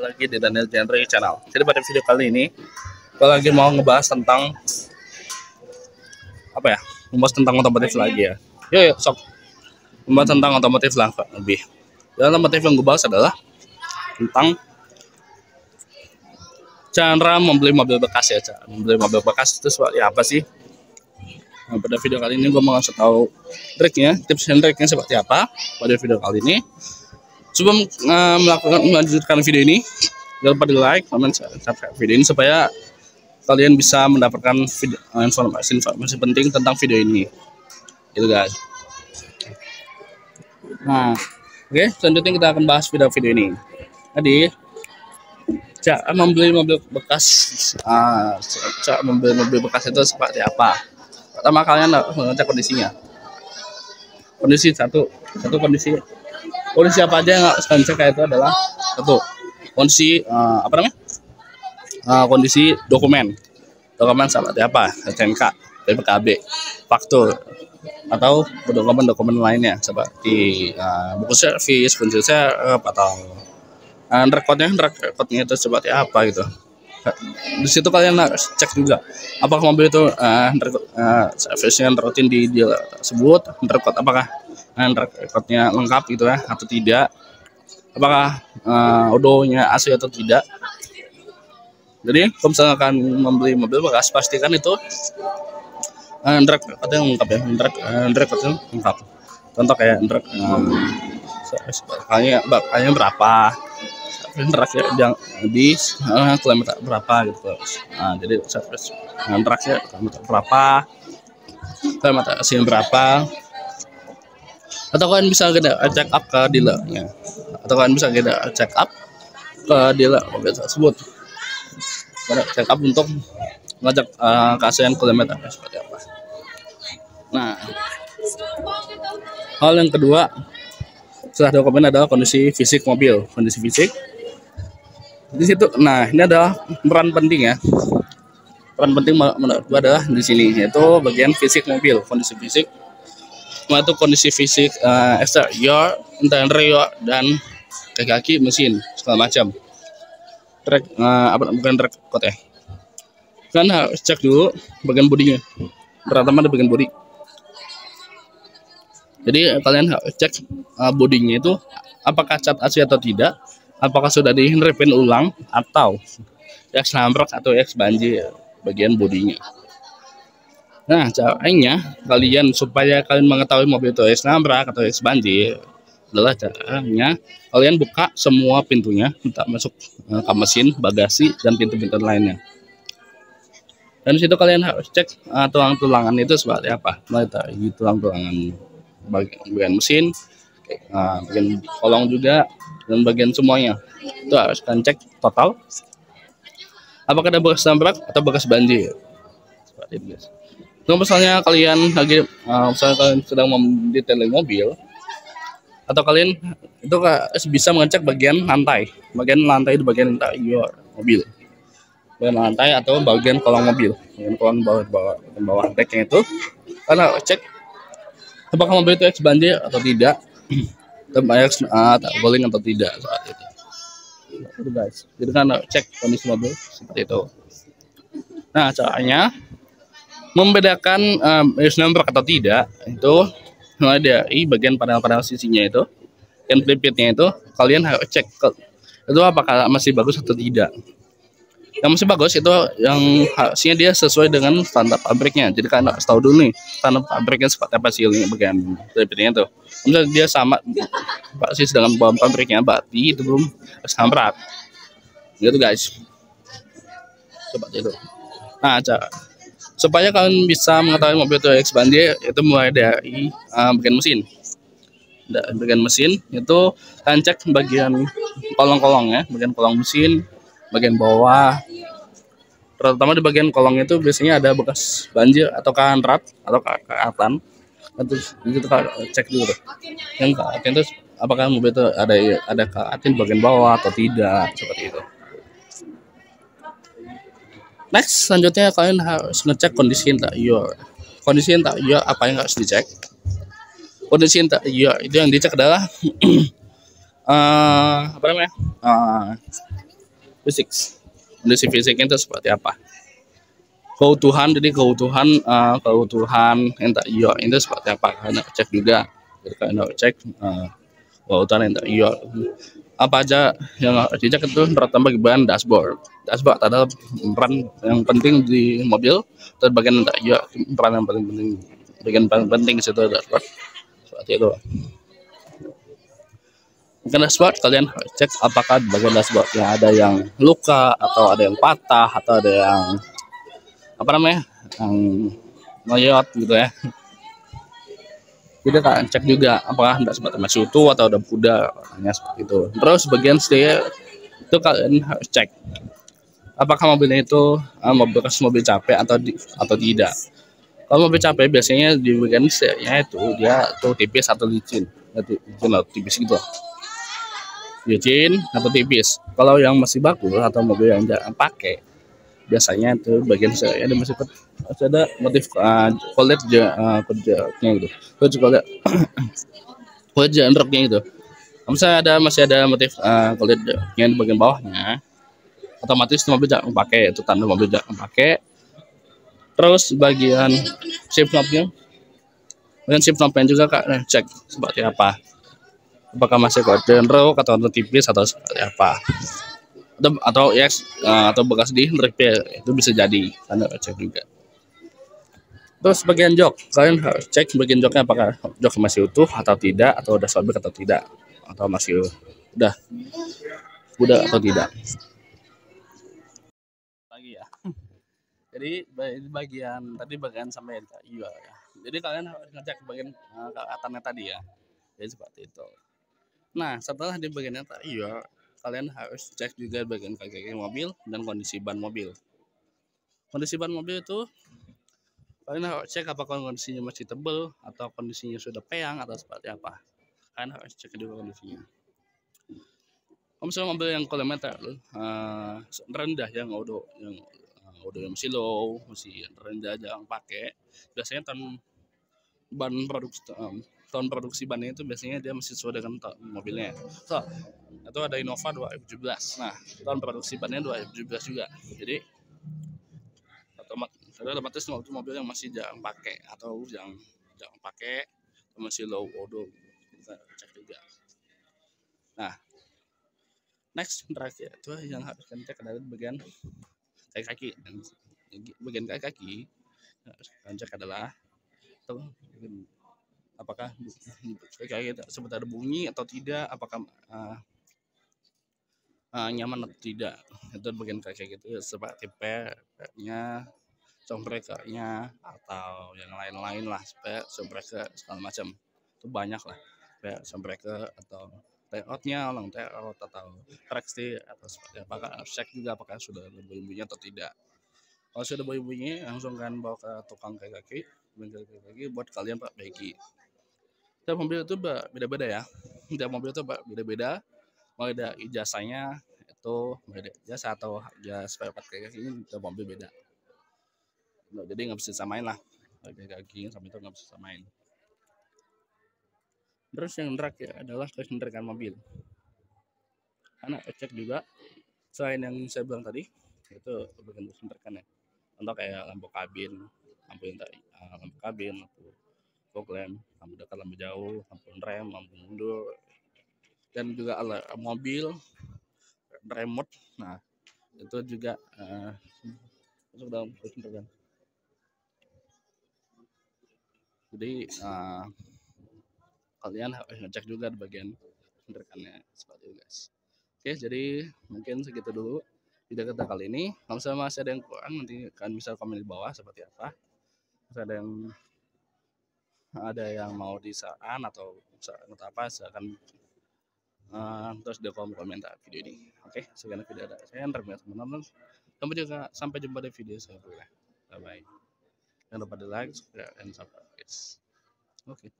lagi di Daniel Genre Channel. Jadi pada video kali ini gue lagi mau ngebahas tentang apa ya? Membahas tentang otomotif lagi ya. Yuk, sok. Membahas tentang otomotif lah lebih. Dan otomotif yang gue bahas adalah tentang cara membeli mobil bekas ya. Cara membeli mobil bekas itu seperti apa sih? Nah, pada video kali ini gue mau ngasih tahu triknya, tips dan triknya seperti apa pada video kali ini. Sebelum melanjutkan video ini, jangan lupa di like, comment, subscribe video ini supaya kalian bisa mendapatkan informasi penting tentang video ini. Gitu guys. Nah, oke, selanjutnya kita akan bahas video ini. Tadi cara membeli mobil bekas, cara membeli mobil bekas itu seperti apa? Pertama kalian harus mengecek kondisinya. Kondisi satu kondisi apa aja yang harus kalian cek itu adalah satu kondisi kondisi dokumen seperti apa, STNK, BPKB, faktur atau dokumen lainnya seperti buku servis, kunci serep atau rekodnya itu seperti apa gitu. Di situ kalian harus cek juga apakah mobil itu servisnya rutin di dealer tersebut, rekod apakah rekodnya lengkap gitu ya atau tidak, apakah odonya asli atau tidak. Jadi kalau misalkan membeli mobil bekas pastikan itu rekodnya lengkap ya, rekodnya lengkap. Contoh kayak bakanya berapa, terakhir yang di kilometer berapa gitu. Nah, jadi service terakhir kilometer berapa, kilometer asing berapa, atau kalian bisa check up ke dealernya, atau kalian bisa check up ke dealer mobil tersebut, check up untuk ngajak keaslian kilometer seperti apa. Nah, hal yang kedua setelah dokumen adalah kondisi fisik mobil, kondisi fisik. Di situ, nah ini adalah peran penting ya. Peran penting menurut gua adalah di sini, yaitu bagian fisik mobil, kondisi fisik. Yaitu kondisi fisik eksterior, interior dan kaki mesin segala macam. Bukan rekod ya. Kan harus cek dulu bagian bodinya. Terutama di bagian bodi. Jadi kalian harus cek bodinya itu apakah cat asli atau tidak, apakah sudah di-repaint ulang atau X nambrak atau X banjir bagian bodinya. Nah, caranya kalian supaya kalian mengetahui mobil itu X nambrak atau X banjir adalah caranya kalian buka semua pintunya, entah masuk ke mesin, bagasi dan pintu-pintu lainnya. Dan di situ kalian harus cek tulang-tulangan itu seperti apa. Mulai tulang-tulangan bagian mesin, bagian kolong juga, dan bagian semuanya itu harus kalian cek total apakah ada bekas nabrak atau bekas banjir seperti itu guys. Kalau misalnya kalian lagi sedang mendetailing mobil, atau kalian itu bisa mengecek bagian lantai di bagian interior mobil, bagian lantai atau bagian kolong mobil, bagian kolong bawah decknya itu karena cek apakah mobil itu X banjir atau tidak, X bolong atau tidak seperti itu. Itu guys. Jadi kan cek kondisi mobil seperti itu. Nah, caranya membedakan X nambrak atau tidak itu mulai dari bagian panel sisinya itu, dan pelipitnya itu kalian harus cek itu apakah masih bagus atau tidak. Yang masih bagus itu yang harusnya dia sesuai dengan standar pabriknya. Jadi kan harus tahu dulu nih standar pabriknya seperti apa sih bagian pelipitnya itu. Misalnya dia sama persis dengan pabriknya, berarti itu belum nabrak. Gitu guys. Seperti itu. Nah, supaya kalian bisa mengetahui mobil itu X banjir itu mulai dari bagian mesin. Bagian mesin itu kalian cek bagian kolong-kolong ya, bagian kolong mesin, bagian bawah, terutama di bagian kolong itu biasanya ada bekas banjir atau rat atau keatan. Terus itu cek dulu tuh. Yang keatan itu apakah mobil itu ada keatan bagian bawah atau tidak seperti itu. Next, selanjutnya kalian harus ngecek kondisi interior. Kondisi interior apa yang harus dicek? Kondisi interior itu yang dicek adalah fisik. Kondisi fisiknya itu seperti apa? Keutuhan, jadi keutuhan interior itu seperti apa? Anda cek juga. Jadi Anda cek keutuhan interior. Apa aja yang harus dicek itu terutama bagian dashboard. Dashboard adalah peran yang penting di mobil, dan bagian interior peran yang paling penting, bagian paling penting di situ dashboard. Seperti itu. Mungkin dashboard kalian harus cek apakah di bagian dashboard yang ada yang luka atau ada yang patah atau ada yang apa namanya yang ngoyot gitu ya. Jadi kan cek juga apakah dashboard masih utuh atau udah pudar, hanya seperti itu. Terus bagian setir itu kalian harus cek apakah mobilnya itu mobil capek atau tidak. Kalau mobil capek biasanya di bagian setirnya itu dia tuh tipis atau licin, atau tipis gitu, licin atau tipis. Kalau yang masih bagus atau mobil yang jarang pakai, biasanya itu bagian setirnya ada masih ada motif kulit kulit gitu. Terus juga lihat kulit jandroknya gitu. Misalnya masih ada motif kulit yang di bagian bawahnya, otomatis mobil jarang pakai, itu tanda mobil jarang pakai. Terus bagian shift knob-nya, juga kak, cek seperti apa, apakah masih kuat jandrok atau tipis atau seperti apa, atau ya atau bekas di repair, itu bisa jadi, anda cek juga. Terus bagian jok, kalian harus cek bagian joknya apakah jok masih utuh atau tidak, atau udah sobek atau tidak, atau masih udah atau tidak lagi ya. Jadi bagian tadi bagian sampai iya ya. Jadi kalian harus ngecek bagian atasnya tadi ya. Jadi seperti itu. Nah, setelah di bagian iya, kalian harus cek juga bagian kaki mobil dan kondisi ban mobil. Kondisi ban mobil itu kalian harus cek apakah kondisinya masih tebal atau kondisinya sudah peyang atau seperti apa. Kalian harus cek juga kondisinya. Kalau misalnya mobil yang kilometer rendah yang masih low, masih rendah, jangan pakai. Biasanya tahun produksi bannya itu biasanya dia masih sesuai dengan mobilnya. So, itu ada Innova 2017. Nah, tahun produksi bannya 2017 juga. Jadi otomatis mobil yang masih jarang pakai atau yang jarang pakai masih low odo, kita cek juga. Nah, next terakhir itu yang harus kita cek adalah bagian kaki. Bagian kaki harus kita cek adalah apakah kayak sebentar ada bunyi atau tidak, apakah nyaman atau tidak. Itu bagian kayak gitu seperti pelnya, comprekernya, atau yang lain-lain lah, compreker segala macam. Itu banyak lah, compreker atau layoutnya, long layout atau tracksteer atau seperti apakah cek juga apakah sudah ada bunyi atau tidak. Kalau sudah bunyi langsung kan bawa ke tukang kaki buat kalian perbaiki. Tiap mobil itu beda-beda ya. Tiap mobil itu beda-beda. Mulai dari ijazahnya itu beda, ijazah atau ijazah spare part kayak gini, tiap mobil beda. Nah, jadi nggak bisa samain lah. Kayak gini sama itu nggak bisa samain. Terus yang terakhir adalah kelistrikan mobil. Karena cek juga selain yang saya bilang tadi, itu bagian kelistrikan ya. Contoh kayak lampu kabin, lampu fog lamp, lampu dekat, lampu jauh, lampu rem, lampu mundur, dan juga alarm mobil, remote. Nah, itu juga masuk dalam kelistrikan. Jadi kalian harus ngecek juga di bagian kelistrikannya seperti itu guys. Oke, jadi mungkin segitu dulu video kita kali ini. Kalau misalnya masih ada yang kurang, nanti kalian bisa komen di bawah seperti apa. Masih ada yang mau disaran atau apa, silakan terus di kolom komentar video ini. Oke, sekian video dari saya, terima kasih teman-teman. Sampai jumpa di video selanjutnya. Bye bye. Jangan lupa di like, subscribe, dan subscribe guys. Oke.